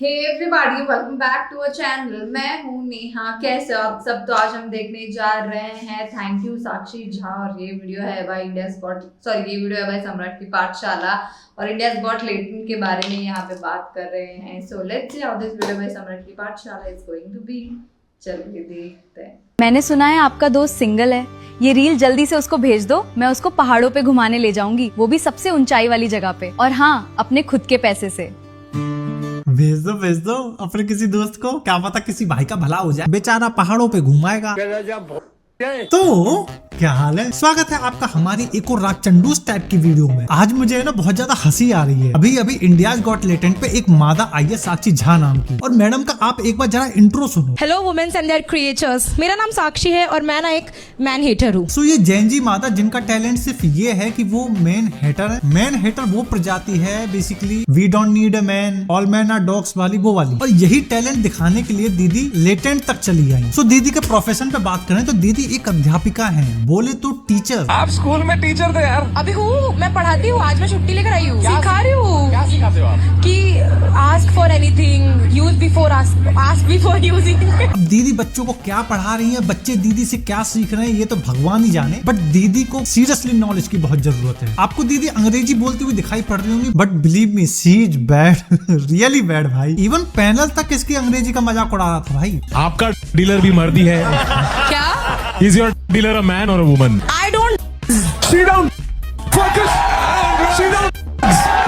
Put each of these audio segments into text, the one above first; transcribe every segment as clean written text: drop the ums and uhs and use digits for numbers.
Hey everybody, welcome back to a channel. मैं हूँ नेहा। कैसे हो आप सब? तो आज हम देखने जा रहे हैं थैंक यू साक्षी झा, और ये वीडियो है भाई ये वीडियो है भाई सम्राट की पाठशाला और इंडियाज गॉट टैलेंट के बारे में यहाँ पे बात कर रहे हैं। So let's see how this video by Samrat Ki पाठशाला इज गोइंग टू बी। चलिए देखते हैं। मैंने सुना है आपका दोस्त सिंगल है। ये रील जल्दी से उसको भेज दो, मैं उसको पहाड़ों पे घुमाने ले जाऊंगी, वो भी सबसे ऊंचाई वाली जगह पे, और हाँ, अपने खुद के पैसे से। भेज दो अपने किसी दोस्त को, क्या पता किसी भाई का भला हो जाए, बेचारा पहाड़ों पे घुमाएगा। तो क्या हाल है, स्वागत है आपका हमारी एक और राग चंडूस टाइप की वीडियो में। आज मुझे ना बहुत ज्यादा हंसी आ रही है। अभी इंडियाज गॉट टैलेंट पे एक मादा आई है साक्षी झा नाम की, और मैडम का आप एक बार जरा इंट्रो सुनो। Hello womens and their creatures, मेरा नाम साक्षी है और मैं ना एक मैन हेटर हूँ। सो ये जैनजी मादा जिनका टैलेंट सिर्फ ये है कि वो मैन हेटर है। मैन हेटर वो प्रजाति है basically we don't need a man, all man are dogs वाली, वो वाली। और यही टैलेंट दिखाने के लिए दीदी लेटेंट तक चली आई। सो दीदी के प्रोफेशन पे बात करें तो दीदी एक अध्यापिका है, बोले तो टीचर। आप स्कूल में टीचर थे यार? अभी हूँ, मैं पढ़ाती हूँ। आज मैं छुट्टी लेकर आई हूँ, सिखा रही हूँ। क्या सिखाते हो आप? कि ask for anything, use before ask before using. अब दीदी बच्चों को क्या पढ़ा रही है, बच्चे दीदी से क्या सीख रहे हैं, ये तो भगवान ही जाने। बट दीदी को सीरियसली नॉलेज की बहुत जरूरत है। आपको दीदी अंग्रेजी बोलती हुई दिखाई पड़ रही होंगी, but believe me she is bad, really bad भाई। इवन पैनल तक इसकी अंग्रेजी का मजाक उड़ा रहा था भाई। आपका डीलर भी मर्दी है क्या? Is your dealer a man और a woman? I don't. Sit down. Focus. Sit down.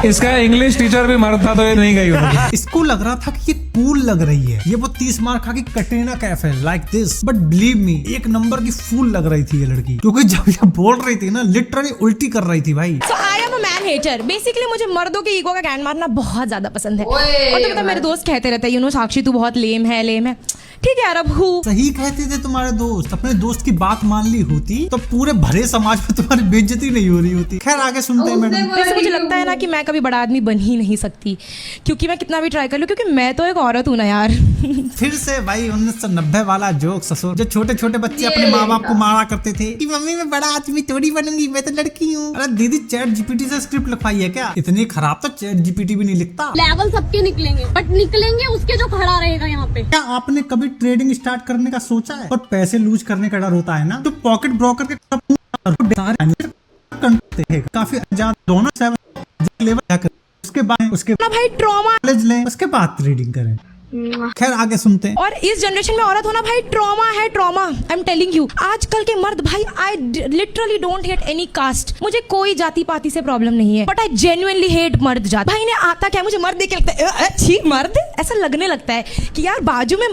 इसका इंग्लिश टीचर भी मर्द था तो ये नहीं गई होगी। इसको लग रहा था कि ये कूल लग रही है, ये वो 30 मार खा के कटरीना कैफ है like this. But believe me, एक नंबर की फूल लग रही थी ये लड़की, क्योंकि जब ये बोल रही थी ना लिटरली उल्टी कर रही थी भाई। So I am a man hater. Basically मुझे मर्दों के ईगो का गैंड मारना बहुत ज्यादा पसंद है। ओए, और तो पता मेरे दोस्त कहते रहते हैं साक्षी तू बहुत लेम है। ठीक है यार, अब हूँ। सही कहते थे तुम्हारे दोस्त। अपने दोस्त की बात मान ली होती तो पूरे भरे समाज में तुम्हारी बेइज्जती नहीं हो रही होती। खैर आगे सुनते हैं मैडम। वैसे मुझे लगता है ना कि मैं कभी बड़ा आदमी बन ही नहीं सकती, क्योंकि मैं कितना भी ट्राई कर लूं, क्योंकि मैं तो एक औरत हूँ ना यार। फिर से भाई 1990 वाला जोक ससुर, जो छोटे छोटे बच्चे अपने माँ बाप को मारा करते थे कि मम्मी मैं बड़ा आदमी थोड़ी बनूंगी, मैं तो लड़की हूँ। अरे दीदी चैट जीपीटी से स्क्रिप्ट लिखवाई है क्या? इतनी खराब तो चैट जीपीटी भी नहीं लिखता। लेवल सबके निकलेंगे, बट निकलेंगे उसके जो खड़ा रहेगा यहाँ पे। क्या आपने कभी ट्रेडिंग स्टार्ट करने का सोचा है? और पैसे लूज करने का डर होता है ना, तो पॉकेट ब्रोकर के काफी दोनों लेवल उसके ना भाई ट्रॉमा नॉलेज लें, उसके बाद ट्रेडिंग करें। खैर आगे सुनते हैं। और इस जनरेशन में औरत होना भाई ट्रॉमा है, trauma. I am telling you, आजकल के मर्द भाई, I literally don't hate any caste. मुझे कोई जाति पाति से प्रॉब्लम नहीं है, बट आई जेन्युइनली हेट मर्द जाति। भाई ने आता क्या, मुझे मर्द देख के लगता है छी मर्द, ऐसा लगने लगता है कि यार बाजू में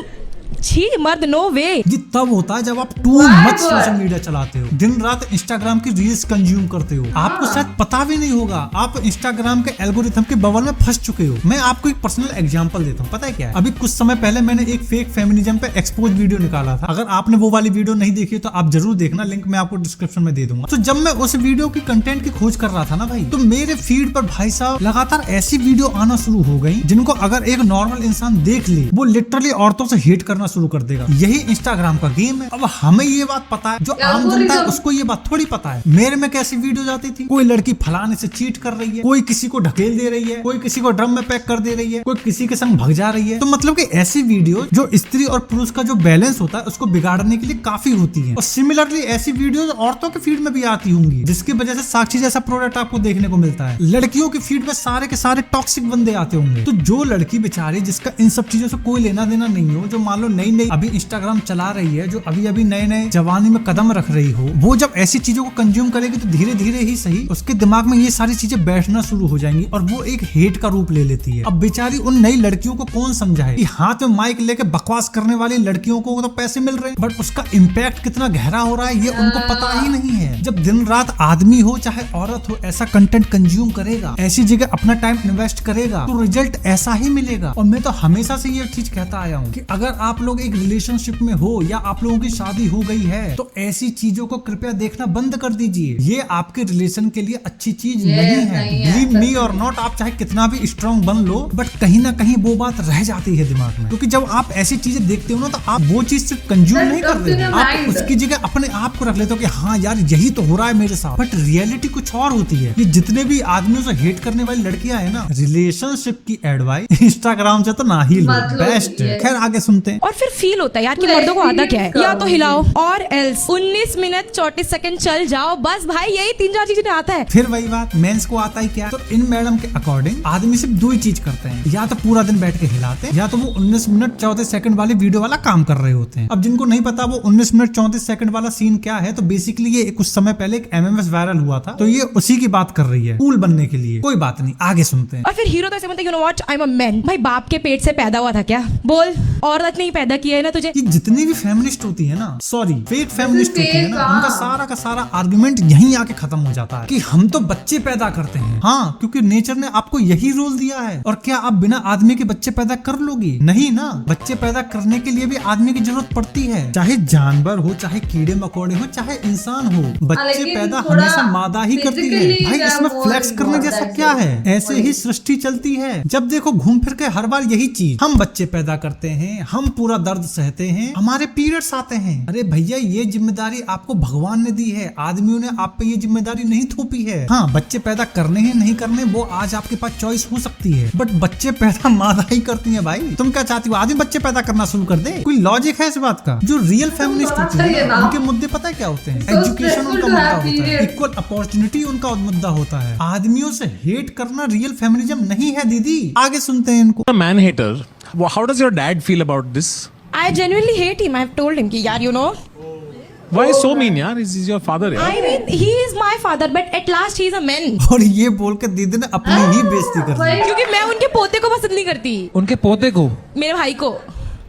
छी मर्द, नो वे। ये तब होता है जब आप टू मच सोशल मीडिया चलाते हो, दिन रात इंस्टाग्राम की रील्स कंज्यूम करते हो। आपको शायद पता भी नहीं होगा, आप इंस्टाग्राम के एल्गोरिथम के बबल में फंस चुके हो। मैं आपको एक पर्सनल एग्जांपल देता हूँ। पता है क्या है, अभी कुछ समय पहले मैंने एक फेक फेमिनिज्म पे एक्सपोज वीडियो निकाला था। अगर आपने वो वाली वीडियो नहीं देखी तो आप जरूर देखना, लिंक मैं आपको डिस्क्रिप्शन में दे दूंगा। तो जब मैं उस वीडियो की कंटेंट की खोज कर रहा था ना भाई, तो मेरे फीड पर भाई साहब लगातार ऐसी वीडियो आना शुरू हो गई जिनको अगर एक नॉर्मल इंसान देख ले, वो लिटरली औरतों से हेट करना शुरू कर देगा। यही इंस्टाग्राम का गेम है। अब हमें ये बात पता है, जो आम जनता है उसको ये बात थोड़ी पता है। मेरे में कैसी वीडियो जाती थी, कोई लड़की फलाने से चीट कर रही है, कोई किसी को ढकेल दे रही है, कोई किसी को ड्रम में पैक कर दे रही है, कोई किसी के संग भग जा रही है। तो मतलब कि ऐसी वीडियो जो स्त्री और पुरुष का जो बैलेंस होता है उसको बिगाड़ने के लिए काफी होती है। और सिमिलरली ऐसी वीडियो औरतों के फीड में भी आती होंगी, जिसकी वजह से साक्षी जैसा प्रोडक्ट आपको देखने को मिलता है। लड़कियों की फीड में सारे के सारे टॉक्सिक बंदे आते होंगे। तो जो लड़की बेचारी जिसका इन सब चीजों से कोई लेना देना नहीं हो, जो मान लो नई नई अभी इंस्टाग्राम चला रही है, जो अभी नए नए जवानी में कदम रख रही हो, वो जब ऐसी चीजों को कंज्यूम करेगी तो धीरे धीरे ही सही उसके दिमाग में ये सारी चीजें बैठना शुरू हो जाएंगी और वो एक हेट का रूप ले लेती है। अब बेचारी उन नई लड़कियों को कौन समझाए कि हाथ में माइक लेके बकवास करने वाली लड़कियों को तो पैसे मिल रहे हैं, बट उसका इम्पैक्ट कितना गहरा हो रहा है ये उनको पता ही नहीं है। जब दिन रात आदमी हो चाहे औरत हो ऐसा कंटेंट कंज्यूम करेगा, ऐसी जगह अपना टाइम इन्वेस्ट करेगा, तो रिजल्ट ऐसा ही मिलेगा। और मैं तो हमेशा से ये चीज कहता आया हूँ कि अगर आप लोग एक रिलेशनशिप में हो या आप लोगों की शादी हो गई है तो ऐसी चीजों को कृपया देखना बंद कर दीजिए। ये आपके रिलेशन के लिए अच्छी चीज नहीं है। नहीं है, बिलीव मी सच और में। नॉट, आप चाहे कितना भी स्ट्रांग बन लो बट कहीं ना कहीं वो बात रह जाती है दिमाग में, क्योंकि जब आप ऐसी चीजें देखते हो ना तो आप वो चीज सिर्फ कंज्यूम That नहीं कर comes in रहे your हो, आप mind. उसकी जगह अपने आप को रख लेते हो कि हाँ यार यही तो हो रहा है मेरे साथ। बट रियलिटी कुछ और होती है। ये जितने भी आदमियों से हेट करने वाली लड़कियां है ना, रिलेशनशिप की एडवाइस इंस्टाग्राम से तो ना ही लो, मत लो, बेस्ट। yes. खैर आगे सुनते हैं। और फिर फील होता है यार कि पूरा मर्दों को आता क्या है, experience या तो करो। हिलाओ और एल्स 19 मिनट 34 सेकंड चल जाओ, बस भाई यही 3-4 चीजें आता है। फिर वही बात, मेंस को आता ही क्या। तो इन मैडम के अकॉर्डिंग आदमी सिर्फ दो ही चीज करते हैं, या तो पूरा दिन बैठ के हिलाते हैं या तो वो 19 मिनट 34 सेकंड वाली वीडियो वाला काम कर रहे होते हैं। अब जिनको नहीं पता वो 19 मिनट 34 सेकंड वाला सीन क्या है, तो बेसिकली ये कुछ समय पहले एक MMS वायरल हुआ था, तो ये उसी की बात कर रही है, कूल बनने के लिए। कोई बात नहीं, आगे सुनते हैं। और फिर हीरो तो ऐसे बोलता है, you know what, I am a man. भाई बाप के पेट से पैदा हुआ था क्या? बोल, औरत नहीं पैदा किया है ना तुझे। ये जितनी भी फेमिनिस्ट होती है ना, सॉरी फेक फेमिनिस्ट होती है ना, fake, उनका हाँ। सारा का सारा आर्गुमेंट यहीं आके खत्म हो जाता है कि हम तो बच्चे पैदा करते हैं। हाँ, क्योंकि नेचर ने आपको यही रोल दिया है। और क्या आप बिना आदमी के बच्चे पैदा कर लोगी? नहीं ना। बच्चे पैदा करने के लिए भी आदमी की जरूरत पड़ती है, चाहे जानवर हो, चाहे कीड़े मकोड़े हो, चाहे इंसान हो। बच्चे लेकिन पैदा थोड़ा हमेशा मादा ही करती है physically भाई, they are इसमें more फ्लेक्स करने involved, जैसा that's क्या it. है। ऐसे ही सृष्टि चलती है। जब देखो घूम फिर के हर बार यही चीज, हम बच्चे पैदा करते हैं, हम पूरा दर्द सहते हैं, हमारे पीरियड्स आते हैं। अरे भैया ये जिम्मेदारी आपको भगवान ने दी है, आदमियों ने आप पे ये जिम्मेदारी नहीं थोपी है। हाँ, बच्चे पैदा करने हैं नहीं करने वो आज आपके पास चॉइस हो सकती है, बट बच्चे पैदा मादा ही करती है भाई। तुम क्या चाहती हो, आदमी बच्चे पैदा करना शुरू कर दे? कोई लॉजिक है इस बात का? जो रियल फेमिनिस्ट होती है ना, उनके मुद्दे पता है क्या होते हैं? So एजुकेशन stressful उनका to मुद्दा have होता है, periods. इक्वल अपॉर्चुनिटी उनका मुद्दा होता है। आदमियों से हेट करना रियल फेमिनिज्म नहीं है दीदी। आगे सुनते हैं इनको। A man hater. How does your dad feel about this? I genuinely hate him. I've told him कि यार you know, Why so mean, yaar? He's your father, yaar. I mean he is my father, but at last he is a man. और ये बोल के दीदी ने अपनी ही बेइज्जती कर दी। वही क्योंकि मैं उनके पोते को पसंद नहीं करती, उनके पोते को? मेरे भाई को।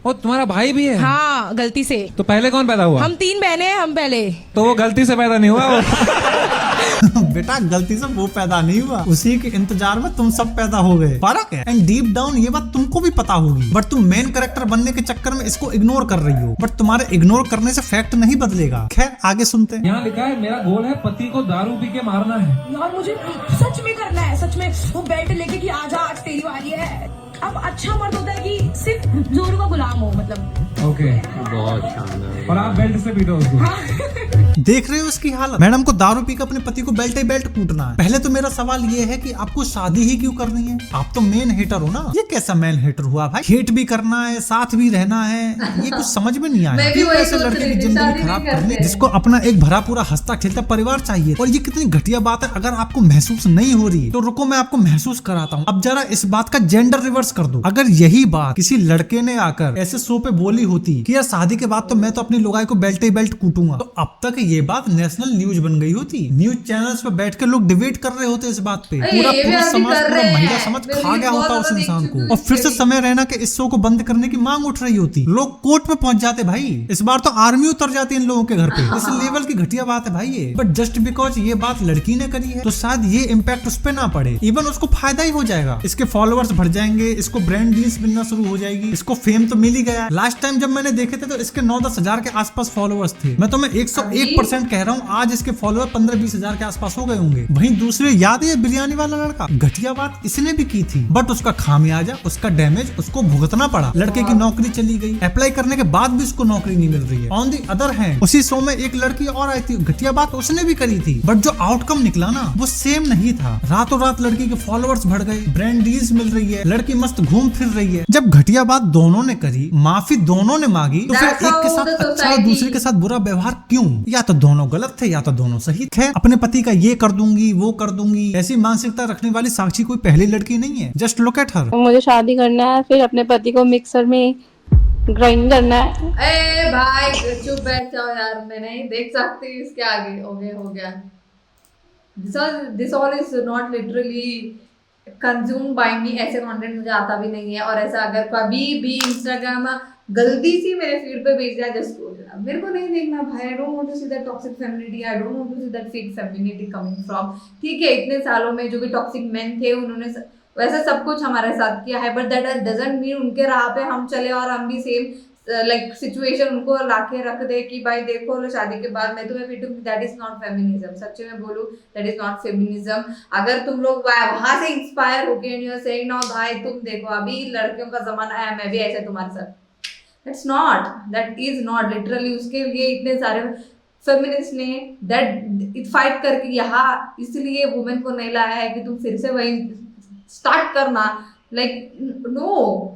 वो तुम्हारा भाई भी है? हाँ, गलती से। तो पहले कौन पैदा हुआ? हम 3 बहनें हैं, हम पहले। तो वो गलती से पैदा नहीं हुआ वो? बेटा गलती से वो पैदा नहीं हुआ, उसी के इंतजार में तुम सब पैदा हो गए। फर्क है। एंड डीप डाउन ये बात तुमको भी पता होगी, बट तुम मेन कैरेक्टर बनने के चक्कर में इसको इग्नोर कर रही हो। बट तुम्हारे इग्नोर करने से फैक्ट नहीं बदलेगा। खैर आगे सुनते हैं। यहाँ लिखा है मेरा गोल है पति को दारू पी के मारना है। यार मुझे सच में करना है, सच में। वो बेल्ट लेके कि आजा आज तेरी बारी है। अब अच्छा मर्द होता है कि सिर्फ जोरू का गुलाम हो, मतलब। ओके, बहुत शानदार। और आप बेल्ट से पीटो उसको? देख रहे हो उसकी हालत। मैडम को दारू पी के अपने पति को बेल्ट ही बेल्ट कूटना है। पहले तो मेरा सवाल ये है कि आपको शादी ही क्यों करनी है? आप तो मेन हेटर हो ना। ये कैसा मेन हेटर हुआ भाई? हेट भी करना है, साथ भी रहना है, ये कुछ समझ में नहीं आया। मैं भी क्यों वही ऐसे सोच लड़के रही की थी, जिंदगी शादी खराब नहीं करनी, करते। जिसको अपना एक भरा पूरा हंसता खेलता परिवार चाहिए। और ये कितनी घटिया बात है। अगर आपको महसूस नहीं हो रही तो रुको मैं आपको महसूस कराता हूँ। अब जरा इस बात का जेंडर रिवर्स कर दो। अगर यही बात किसी लड़के ने आकर ऐसे शो पे बोली होती कि यार शादी के बाद तो मैं तो अपनी लुगाई को बेल्ट ही बेल्ट कूटूंगा, तो अब तक ये बात नेशनल न्यूज बन गई होती। न्यूज चैनल्स पे बैठ के लोग डिबेट कर रहे होते इस बात पे। अरे पूरा ये भी पुरुष अभी समाज, कर पूरा रहे महिला हैं। समाज मैं खा भी गया बहुत होता उस ज्यादा इंसान देख को। चुकी और फिर से हूँ। समय रहना कि इस शो को बंद करने की मांग उठ रही होती। लोग कोर्ट में पहुंच जाते भाई। इस बार तो आर्मी उतर जाती है इन लोगों के घर पे। इस लेवल की घटिया बात है भाई ये। बट जस्ट बिकॉज ये बात लड़की ने करी है तो शायद ये इम्पैक्ट उस पर ना पड़े, इवन उसको फायदा ही हो जाएगा। इसके फॉलोअर्स बढ़ जाएंगे, इसको ब्रांड डील्स मिलना शुरू हो जाएगी, इसको फेम तो मिल ही गया। लास्ट टाइम जब मैंने देखे थे तो इसके 9-10 हजार के आसपास फॉलोअर्स थे। मैं तो मैं 101% कह रहा हूँ आज इसके फॉलोअर 15-20 हजार के आसपास हो गए होंगे। वहीं दूसरे याद है बिरयानी वाला लड़का, घटिया बात इसने भी की थी, बट उसका खामियाजा, उसका डैमेज उसको भुगतना पड़ा। लड़के की नौकरी चली गई, अप्लाई करने के बाद भी उसको नौकरी नहीं मिल रही है। ऑन दी अदर हैंड उसी शो में एक लड़की और आई थी, घटिया बात उसने भी करी थी, बट जो आउटकम निकला ना वो सेम नहीं था। रातों रात लड़की के फॉलोअर्स बढ़ गए, ब्रांड डील्स मिल रही है, लड़की मस्त घूम फिर रही है। जब घटिया बात दोनों ने करी, माफी दोनों ने मांगी, तो फिर That's एक के how साथ the अच्छा और society- दूसरे के साथ बुरा व्यवहार क्यों? या तो दोनों गलत थे या तो दोनों सही थे। अपने पति का ये कर दूंगी वो कर दूंगी ऐसी मानसिकता रखने वाली साक्षी कोई पहली लड़की नहीं है। Just look at her. मुझे शादी करना है, फिर अपने पति को मिक्सर में ग्राइंड करना है। ए भाई चुप बैठ जाओ यार, मैं नहीं देख सकती इसके आगे। हो गया। This all is not literally consumed by me। ऐसे कंटेंट मुझे आता भी नहीं है, और ऐसा अगर कभी भी इंस्टाग्राम गलती से मेरे फीड पे भेज दिया जस्ट मेरे को नहीं देखना भाई। I don't want to see that toxic femininity, I don't want to see that fake femininity coming from. ठीक है, इतने सालों में जो भी टॉक्सिक मेन थे उन्होंने वैसे सब कुछ हमारे साथ किया है, बट दैट डजंट मीन उनके राह पे हम चले और हम भी सेम लाइक सिचुएशन उनको लाके रख दे कि भाई देखो लो शादी के बाद मैं तुम्हें पीटूंगी, दैट इज नॉट फेमिनिज्म। सच्ची में बोलूं, दैट इज नॉट फेमिनिज्म। अगर तुम लोग वहां से इंस्पायर होके and you are saying now भाई तुम देखो अभी लड़कियों का जमाना है, मैं भी ऐसे तुम्हारे साथ, that's not, that is not literally. उसके लिए इतने सारे फेमिनिस्ट ने दैट फाइट करके यहाँ इसलिए वुमेन को नहीं लाया है कि तुम फिर से वही स्टार्ट करना, लाइक नो।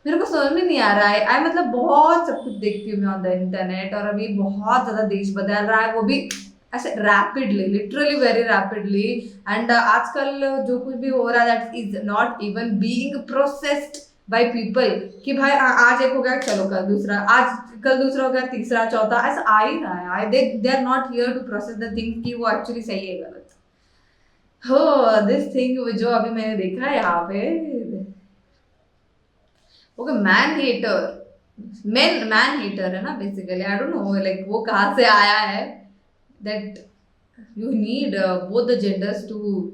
मेरे को समझ में नहीं आ रहा है। आई मतलब बहुत सब कुछ देखती हूँ मैं ऑन द इंटरनेट, और अभी बहुत ज्यादा देश बदल रहा है, वो भी ऐसे rapidly, literally very rapidly. And आजकल जो कुछ भी हो रहा है that is not even being processed by people कि भाई आज एक हो गया चलो कल दूसरा, आज कल दूसरा हो गया तीसरा चौथा, ऐसा आ ही रहा है। They are not here to process the thing कि वो एक्चुअली सही है गलत। हो दिस थिंग जो अभी मैंने देखा है यहाँ पे, ओके मैन हेटर है ना basically. I don't know like वो कहाँ से आया है, that you need both the genders to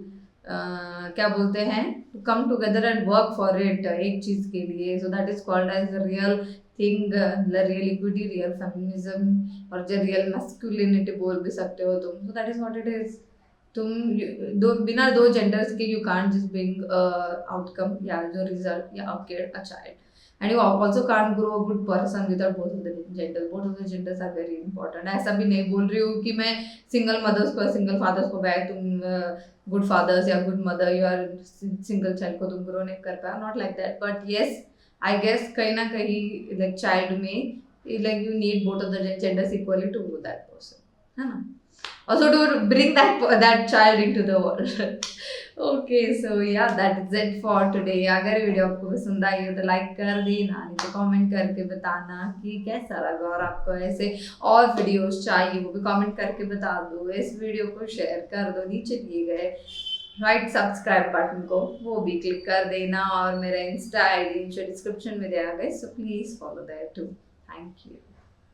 क्या बोलते हैं, to come together and work for it, एक चीज के लिए। So that is called as real thing, real equity, real feminism, और जो रियल मैस्कुलिनिटी बोल भी सकते हो तुम। So that is what it is. तुम बिना दो जेंडर्स के you can't just bring outcome या जो रिजल्ट या a child, and you also can't grow a good person without both of the genders. Both of the genders are very important. ऐसा भी नहीं बोल रही हूँ कि मैं सिंगल मदर्स को सिंगल फादर्स को भाई तुम गुड फादर्स या good mother you are single child को तुम ग्रो नहीं कर पाए, not like that. But yes I guess कहीं ना कहीं लाइक चाइल्ड में like you need both of the genders equally to grow that person, है ना, also to bring that child into the world. Okay, so yeah, that is it for today. अगर video आपको पसंद आई हो तो like कर देना, नहीं तो कमेंट करके बताना कि कैसा लगा, और आपको ऐसे और वीडियोस चाहिए वो भी कमेंट करके बता दो। इस वीडियो को शेयर कर दो, नीचे दिए गए राइट सब्सक्राइब बटन को वो भी क्लिक कर देना, और मेरा इंस्टा आईडी डिस्क्रिप्शन में दिया गया, so please follow that too. Thank you.